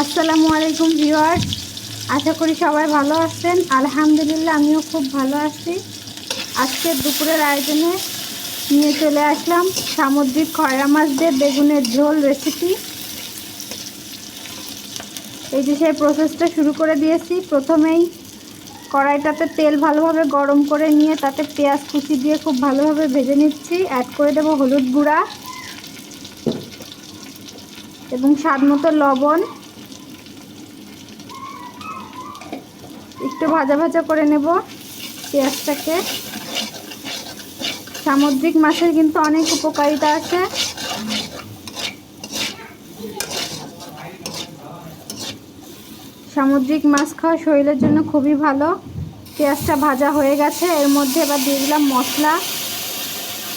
আসসালামু আলাইকুম ভিউয়ার্স, আশা করি সবাই ভালো আছেন। আলহামদুলিল্লাহ আমিও খুব ভালো আছি। আজকে দুপুরের আয়োজনে নিয়ে চলে আসলাম সামুদ্রিক খয়রা মাছ দিয়ে বেগুনের ঝোল রেসিপি। এই যে সেই প্রসেসটা শুরু করে দিয়েছি। প্রথমেই কড়াইটাতে তেল ভালোভাবে গরম করে নিয়ে তাতে পেঁয়াজ কুচি দিয়ে খুব ভালোভাবে ভেজে নিচ্ছি। অ্যাড করে দেব হলুদ গুঁড়া এবং স্বাদ মতো লবণ। একটু ভাজা ভাজা করে নেব পেঁয়াজটাকে। সামুদ্রিক মাছের কিন্তু অনেক উপকারিতা আছে। সামুদ্রিক মাছ খাওয়া শরীরের জন্য খুবই ভালো। পেঁয়াজটা ভাজা হয়ে গেছে, এর মধ্যে এবার দিয়ে দিলাম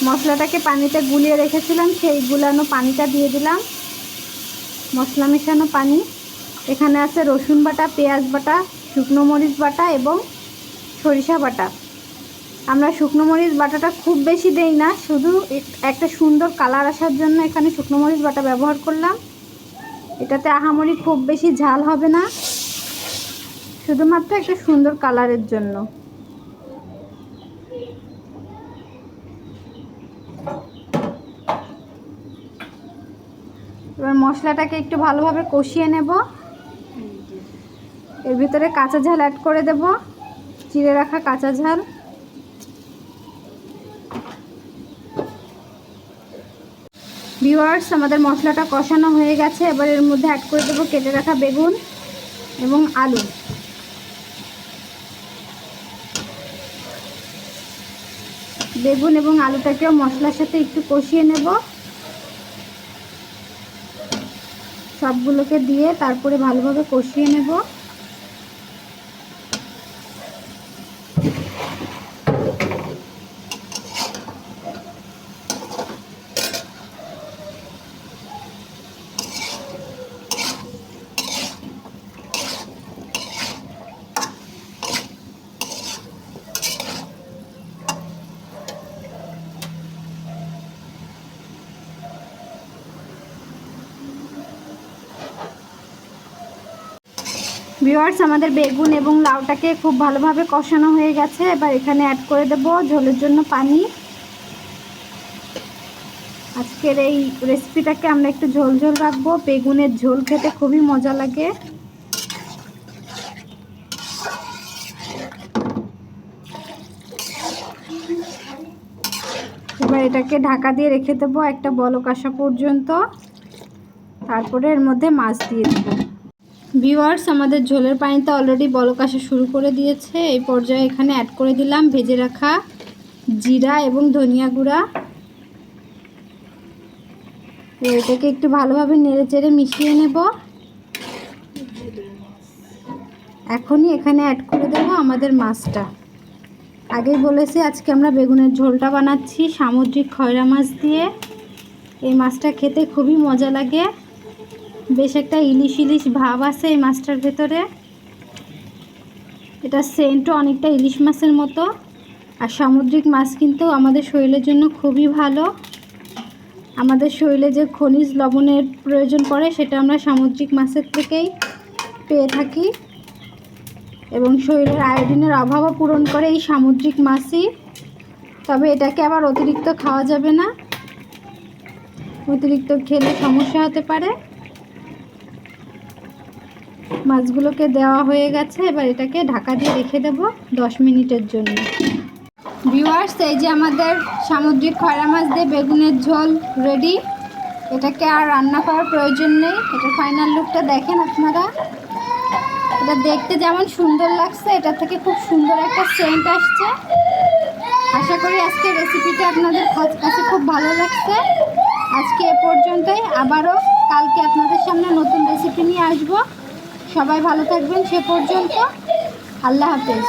মশলাটাকে পানিতে গুলিয়ে রেখেছিলাম, সেই গুলানো পানিটা দিয়ে দিলাম। মশলা মেশানো পানি। এখানে আছে রসুন বাটা, পেঁয়াজ বাটা, শুকনো মরিচ বাটা এবং সরিষা বাটা। আমরা শুকনো মরিচ বাটাটা খুব বেশি দেই না, শুধু একটা সুন্দর কালার আসার জন্য এখানে শুকনো মরিচ বাটা ব্যবহার করলাম। এটাতে আহামরি খুব বেশি ঝাল হবে না, শুধুমাত্র একটা সুন্দর কালারের জন্য। এবার মশলাটাকে একটু ভালোভাবে কষিয়ে নেব। এর ভিতরে কাঁচা ঝাল অ্যাড করে দেব, চিড়ে রাখা কাঁচা ঝাল। ভিউয়ার্স, আমাদের মশলাটা কষানো হয়ে গেছে। এবার এর মধ্যে অ্যাড করে দেব কেটে রাখা বেগুন এবং আলু। বেগুন এবং আলুটাকেও মশলার সাথে একটু কষিয়ে নেব। সবগুলোকে দিয়ে তারপরে ভালোভাবে কষিয়ে নেব। ভিউয়ার্স, আমাদের বেগুন এবং লাউটাকে খুব ভালোভাবে কষানো হয়ে গেছে। এবার এখানে অ্যাড করে দেব ঝোলের জন্য পানি। আজকের এই রেসিপিটাকে আমরা একটু ঝোল ঝোল রাখবো। বেগুনের ঝোল খেতে খুবই মজা লাগে। এবার এটাকে ঢাকা দিয়ে রেখে দেবো একটা বলক আসা পর্যন্ত। তারপরে এর মধ্যে মাছ দিয়ে দেবো। ভিউয়ার্স, আমাদের ঝোলের পানিতে অলরেডি বলক আসা শুরু করে দিয়েছে। এই পর্যায়ে এখানে অ্যাড করে দিলাম ভেজে রাখা জিরা এবং ধনিয়া গুঁড়া। এটাকে একটু ভালোভাবে নেড়েচেড়ে মিশিয়ে নেব। এখনই এখানে অ্যাড করে দেবো আমাদের মাছটা। আগেই বলেছি আজকে আমরা বেগুনের ঝোলটা বানাচ্ছি সামুদ্রিক খয়রা মাছ দিয়ে। এই মাছটা খেতে খুবই মজা লাগে। বেশ একটা ইলিশ ইলিশ ভাব আছে এই মাছটার ভেতরে। এটা সেন্টও অনেকটা ইলিশ মাছের মতো। আর সামুদ্রিক মাছ কিন্তু আমাদের শরীরের জন্য খুবই ভালো। আমাদের শরীরে যে খনিজ লবণের প্রয়োজন পড়ে সেটা আমরা সামুদ্রিক মাছের থেকেই পেয়ে থাকি, এবং শরীরের আয়োডিনের অভাবও পূরণ করে এই সামুদ্রিক মাছই। তবে এটাকে আবার অতিরিক্ত খাওয়া যাবে না, অতিরিক্ত খেলে সমস্যা হতে পারে। মাছগুলোকে দেওয়া হয়ে গেছে, এবার এটাকে ঢাকা দিয়ে রেখে দেব 10 মিনিটের জন্য। ভিউয়ার্স, এই যে আমাদের সামুদ্রিক খয়রা মাছ দিয়ে বেগুনের ঝোল রেডি। এটাকে আর রান্না করার প্রয়োজন নেই। এটা ফাইনাল লুকটা দেখেন আপনারা। এটা দেখতে যেমন সুন্দর লাগছে, এটা থেকে খুব সুন্দর একটা সেন্ট আসছে। আশা করি আজকে রেসিপিটা আপনাদের কাছে খুব ভালো লাগছে। আজকে এ পর্যন্তই। আবারও কালকে আপনাদের সামনে নতুন রেসিপি নিয়ে আসবো। সবাই ভালো থাকবেন সে পর্যন্ত। আল্লাহ হাফেজ।